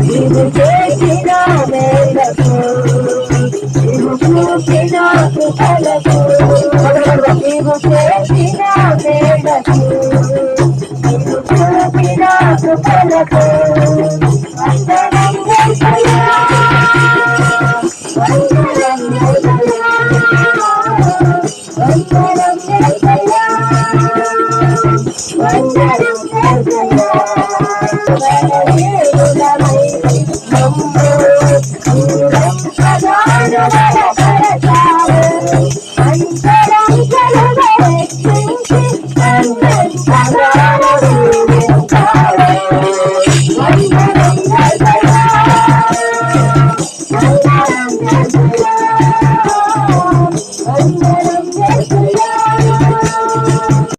నీవు చేసిన మేలకు నీవు చూసిన కృపలకు నీవు చేసిన మేలకు నీవు చూసిన కృపలకు వందనం యేసయ్యా వందనం యేసయ్యా వందనం యేసయ్యా వందనం యేసయ్యా I'm